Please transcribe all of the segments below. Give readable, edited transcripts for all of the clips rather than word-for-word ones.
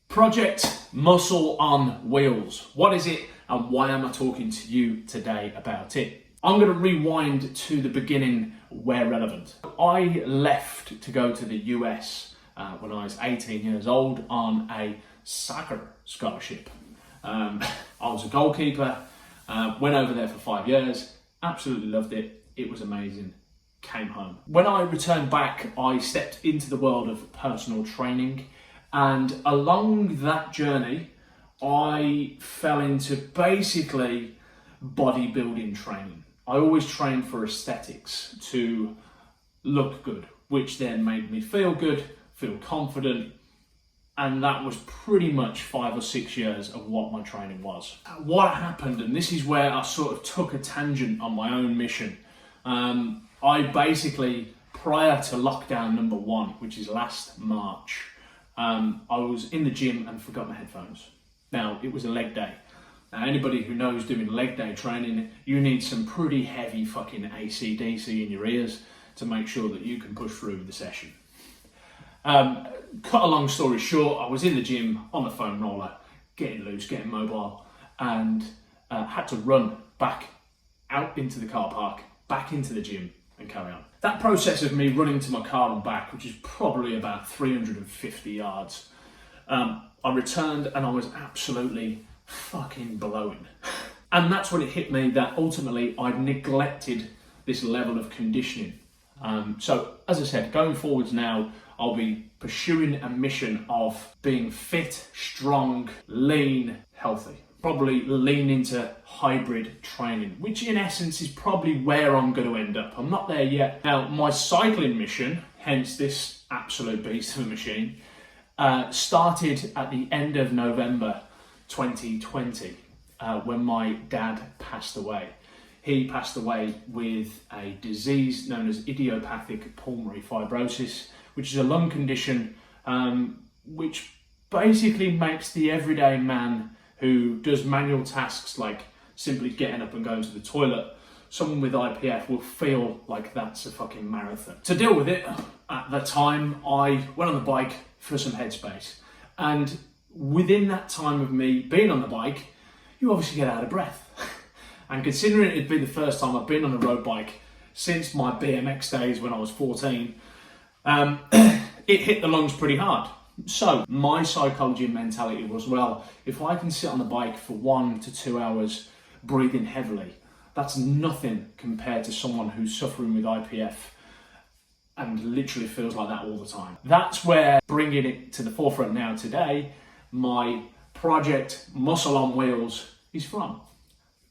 Project Muscle on Wheels. What is it and why am I talking to you today about it? I'm going to rewind to the beginning where relevant. I left to go to the US when I was 18 years old on a soccer scholarship. I was a goalkeeper, went over there for 5 years, absolutely loved it. It was amazing. Came home. When I returned back, I stepped into the world of personal training, and along that journey, I fell into basically bodybuilding training. I always trained for aesthetics, to look good, which then made me feel good, feel confident, and that was pretty much 5 or 6 years of what my training was. What happened, and this is where I sort of took a tangent on my own mission. I basically, prior to lockdown number 1, which is last March, I was in the gym and forgot my headphones. Now, it was a leg day. Now, anybody who knows doing leg day training, you need some pretty heavy fucking AC/DC in your ears to make sure that you can push through the session. Cut a long story short, I was in the gym on the foam roller, getting loose, getting mobile, and had to run back out into the car park, back into the gym, and carry on. That process of me running to my car and back, which is probably about 350 yards, I returned and I was absolutely fucking blowing. And that's when it hit me that ultimately I'd neglected this level of conditioning. So as I said, going forwards now, I'll be pursuing a mission of being fit, strong, lean, healthy. Probably lean into hybrid training, which in essence is probably where I'm going to end up. I'm not there yet. Now, my cycling mission, hence this absolute beast of a machine, started at the end of November 2020 when my dad passed away. He passed away with a disease known as Idiopathic Pulmonary Fibrosis, which is a lung condition which basically makes the everyday man who does manual tasks like simply getting up and going to the toilet, someone with IPF will feel like that's a fucking marathon. To deal with it, at the time, I went on the bike for some headspace. And within that time of me being on the bike, you obviously get out of breath. And considering it'd be the first time I've been on a road bike since my BMX days when I was 14, it hit the lungs pretty hard. So my psychology and mentality was, well, if I can sit on the bike for 1 to 2 hours breathing heavily, that's nothing compared to someone who's suffering with IPF and literally feels like that all the time. That's where, bringing it to the forefront now today, my project Muscle on Wheels is from.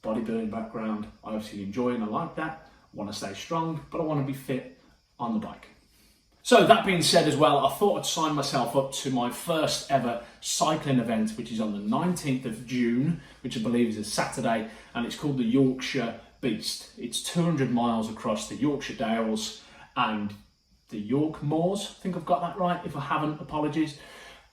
Bodybuilding background, I obviously enjoy and I like that. I want to stay strong, but I want to be fit on the bike. So that being said as well, I thought I'd sign myself up to my first ever cycling event, which is on the 19th of June, which I believe is a Saturday, and it's called the Yorkshire Beast. It's 200 miles across the Yorkshire Dales and the York Moors. I think I've got that right. If I haven't, apologies.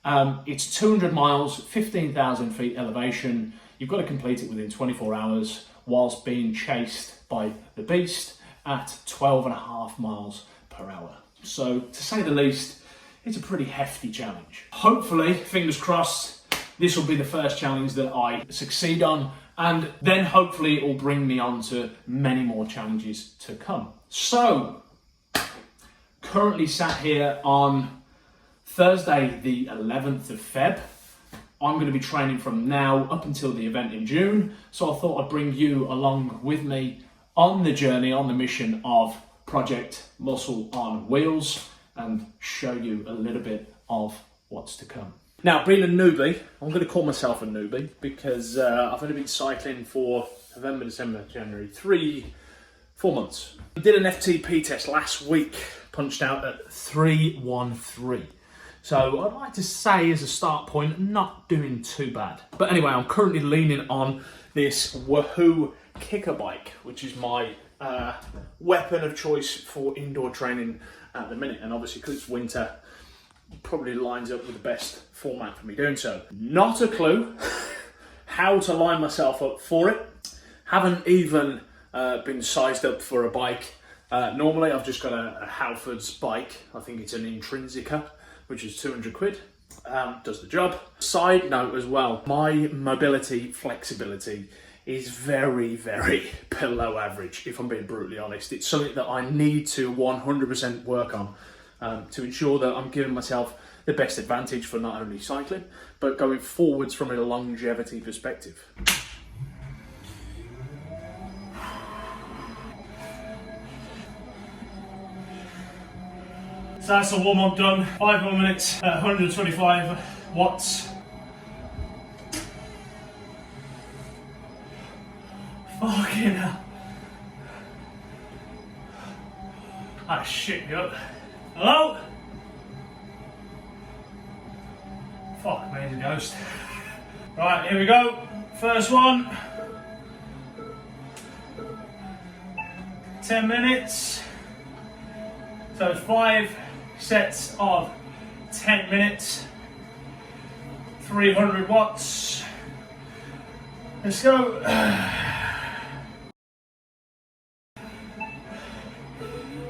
It's 200 miles, 15,000 feet elevation. You've got to complete it within 24 hours whilst being chased by the beast at 12.5 miles per hour. So, to say the least, it's a pretty hefty challenge. Hopefully, fingers crossed, this will be the first challenge that I succeed on, and then hopefully it will bring me on to many more challenges to come. So, currently sat here on Thursday, the 11th of Feb. I'm going to be training from now up until the event in June, so I thought I'd bring you along with me on the journey, on the mission of Project Muscle on Wheels, and show you a little bit of what's to come. Now, being a newbie, I'm going to call myself a newbie because I've only been cycling for November, December, January, 4 months. I did an FTP test last week, punched out at 3:13. So I'd like to say as a start point, not doing too bad. But anyway, I'm currently leaning on this Wahoo kicker bike, which is my weapon of choice for indoor training at the minute, and obviously because it's winter, probably lines up with the best format for me doing so. Not a clue how to line myself up for it. Haven't even been sized up for a bike. Normally I've just got a Halfords bike. I think it's an Intrinsica, which is 200 quid. does the job. Side note as well, my mobility flexibility is very, very below average, if I'm being brutally honest. It's something that I need to 100% work on to ensure that I'm giving myself the best advantage for not only cycling, but going forwards from a longevity perspective. So that's a warm-up done, 5 more minutes, 125 watts. Fucking hell. Ah, shit me up. Hello? Fuck me, the ghost. Right, here we go. First one. 10 minutes. So 5 sets of 10 minutes. 300 watts. Let's go.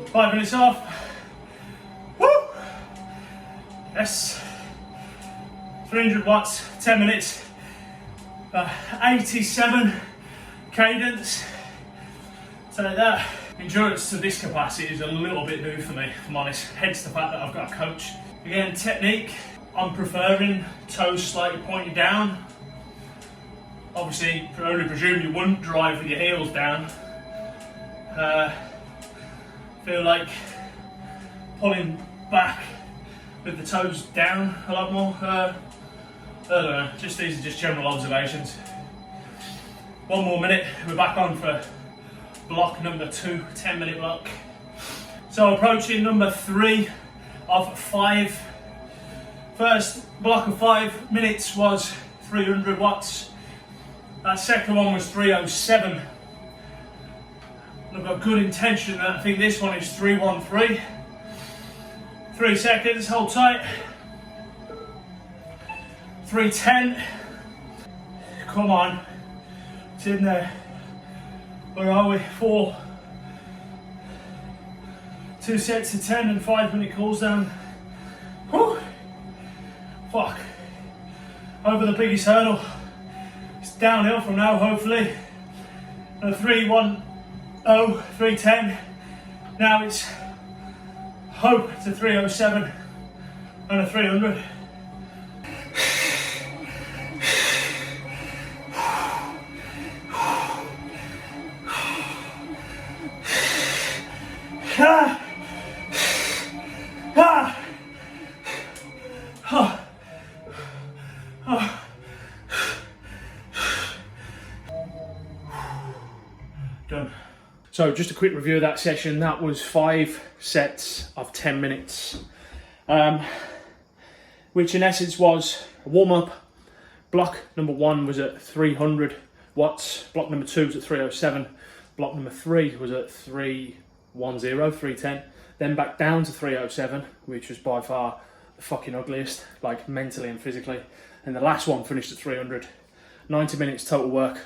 5 minutes off. Woo! Yes. 300 watts, 10 minutes. 87 cadence. So that endurance to this capacity is a little bit new for me, if I'm honest. Hence the fact that I've got a coach. Again, technique, I'm preferring toes slightly pointed down. Obviously, I only presume you wouldn't drive with your heels down. Feel like pulling back with the toes down a lot more. I don't know, these are just general observations. 1 more minute, we're back on for block number 2, 10-minute block. So approaching number 3 of 5. First block of 5 minutes was 300 watts. That second one was 307. I've got good intention that I think this one is 313. 3 seconds, hold tight. 310. Come on. It's in there. Where are we? 4. 2 sets of 10 and 5-minute cools down. Whew. Fuck. Over the biggest hurdle. It's downhill from now, hopefully. And a 310, 310. Now it's hope to 307 and a 300. Done. So just a quick review of that session. That was 5 sets of 10 minutes, which in essence was a warm-up. Block number 1 was at 300 watts, block number 2 was at 307, block number 3 was at 310, 310, then back down to 307, which was by far the fucking ugliest, like mentally and physically, and the last one finished at 300. 90 minutes total work.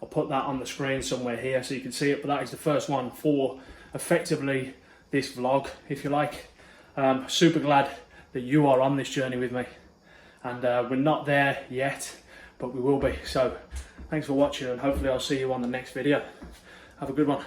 I'll put that on the screen somewhere here so you can see it, but that is the first one for effectively this vlog, if you like. Super glad that you are on this journey with me, and we're not there yet, but we will be. So thanks for watching, and hopefully I'll see you on the next video. Have a good one.